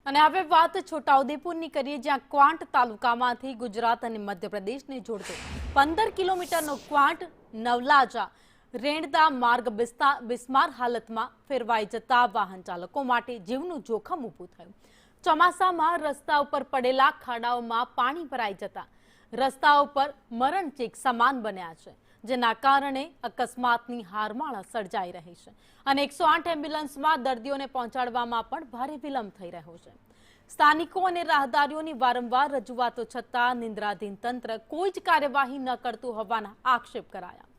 અને હવે વાત છોટાઉદેપુરની કરીએ, જ્યાં ક્વાંટ તાલુકામાંથી ગુજરાત અને મધ્યપ્રદેશને જોડતો 15 કિલોમીટરનો ક્વાંટ નવલાજા રેણદા માર્ગ બિસ્માર હાલતમાં ફેરવાઈ જતા વાહન ચાલકો માટે જીવનું જોખમ ઊભું થયું. ચોમાસામાં રસ્તા ઉપર પડેલા ખાડાઓમાં પાણી ભરાઈ જતા રસ્તાઓ પર મરણચેક સમાન બન્યા છે, જેના કારણે અકસ્માતની હારમાળા સર્જાઈ રહી છે અને 108 એમ્બ્યુલન્સમાં દર્દીઓને પહોંચાડવામાં પણ ભારે વિલંબ થઈ રહ્યો છે. સ્થાનિકો અને રાહદારીઓની વારંવાર રજૂઆતો છતાં નિંદ્રાધીન તંત્ર કોઈ જ કાર્યવાહી ન કરતું હોવાના આક્ષેપ કરાયા.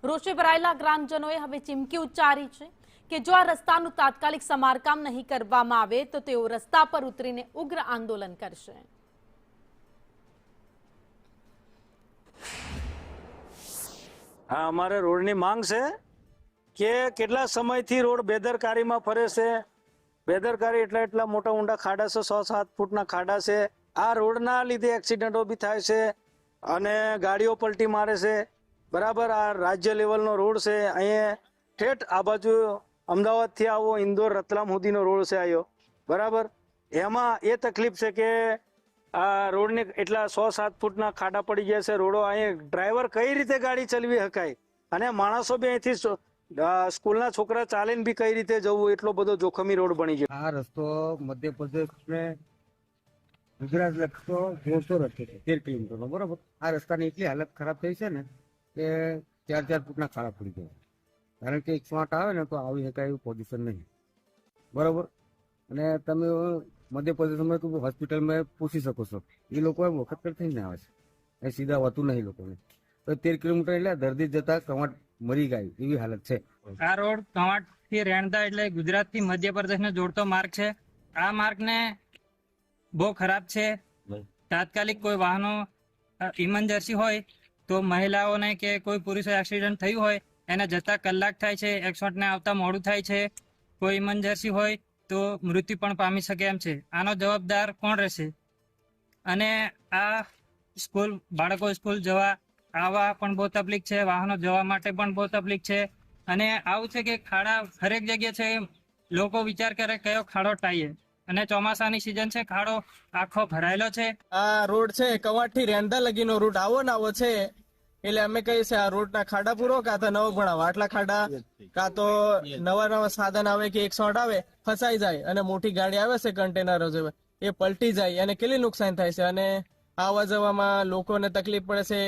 રોષે ભરાયેલા ગ્રામજનોએ હવે ચીમકી ઉચ્ચારી છે કે જો આ રસ્તાનું તાત્કાલિક સમારકામ નહીં કરવામાં આવે તો તેઓ રસ્તા પર ઉતરીને ઉગ્ર આંદોલન કરશે. હા, અમારે રોડની માંગ છે કે કેટલા સમયથી રોડ બેદરકારીમાં ફરે છે. બેદરકારી એટલા મોટા ઊંડા ખાડા છે, 6-7 ફૂટના ખાડા છે. આ રોડના લીધે એક્સિડન્ટો બી થાય છે અને ગાડીઓ પલટી મારે છે. બરાબર, આ રાજ્ય લેવલનો રોડ છે. અહીંયા ઠેઠ આ બાજુ અમદાવાદથી આવો ઇન્દોર રતલામ સુધીનો રોડ છે આવ્યો. બરાબર, એમાં એ તકલીફ છે કે આ રોડને એટલા 6-7 ફૂટના ખાડા પડી ગયા છે. રોડો અહીંયા ડ્રાઈવર કઈ રીતે ગાડી ચલાવી શકાય અને માણસો બી અહીંથી સ્કૂલના છોકરા ચાલીને બી કઈ રીતે જવું, એટલો બધો જોખમી રોડ બની ગયો. આ રસ્તો મધ્યપ્રદેશ ને ગુજરાત લગતો જોરતો રસ્તો છે, 13 કિલોમીટરનો. બરોબર, આ રસ્તાની એટલી હાલત ખરાબ થઈ છે ને કે 4-4 ફૂટના ખાડા પડી ગયા. કારણ કે 108 આવે ને તો આવી શકાય એવું પોઝિશન નહીં. બરોબર, અને તમે મધ્યપ્રદેશમાં તો હોસ્પિટલમાં પૂછી શકો છો, એ લોકો વખત થઈને આવે છે, એ સીધા હોતું નહીં લોકોને. તો 13 કિલોમીટર એટલે દર્દી જતા કવાંટ મરી ગયા એવી હાલત છે. આ રોડ કવાંટ થી રેણદા એટલે ગુજરાત થી મધ્યપ્રદેશ ને જોડતો માર્ગ છે. આ માર્ગ ને બહુ ખરાબ છે. તાત્કાલિક કોઈ વાહનો ઇમરજન્સી હોય તો મહિલાઓને કે કોઈ પુરુષો એક્સિડન્ટ થયું હોય એને જતા કલાક થાય છે, 108 ને આવતા મોડું થાય છે. કોઈ ઇમરજન્સી હોય તો મૃત્યુ પણ પામી શકે એમ છે. આનો જવાબદાર કોણ રહેશે? અને આ સ્કૂલ બાળકો સ્કૂલ જવા આવવા પણ બહુ તકલીફ છે, વાહનો જવા માટે પણ બહુ તકલીફ છે. અને આવું છે કે ખાડા હરેક જગ્યાએ છે. લોકો વિચાર કરે કયો ખાડો ટાઈએ, અને ચોમાસાની સિઝન છે, ખાડો આખો ભરાયેલો છે. આ રોડ છે કવાંટ થી રેણદા લગીનો રૂટ આવો ને આવો છે, એટલે અમે કહીએ છીએ આ રોડ ના ખાડા પૂરો કાં તો નવો ભણાવો. આટલા ખાડા કાં તો નવા સાધન આવે કે 108 આવે ફસાઈ જાય અને મોટી ગાડી આવે છે કન્ટેનરો જેવા, એ પલટી જાય અને કેટલી નુકસાન થાય છે. અને આવવા જવામાં લોકોને તકલીફ પડે છે.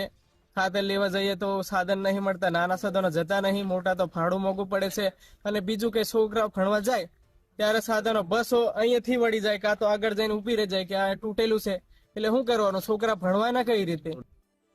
ખાતર લેવા જઈએ તો સાધન નહીં મળતા, નાના સાધનો જતા નહીં, મોટા તો ભાડું મોંઘું પડે છે. અને બીજું કે છોકરાઓ ભણવા જાય ત્યારે સાધનો બસો અહીંયાથી વળી જાય કાં તો આગળ જઈને ઉભી રહી જાય કે આ તૂટેલું છે, એટલે શું કરવાનું? છોકરા ભણવાના કઈ રીતે?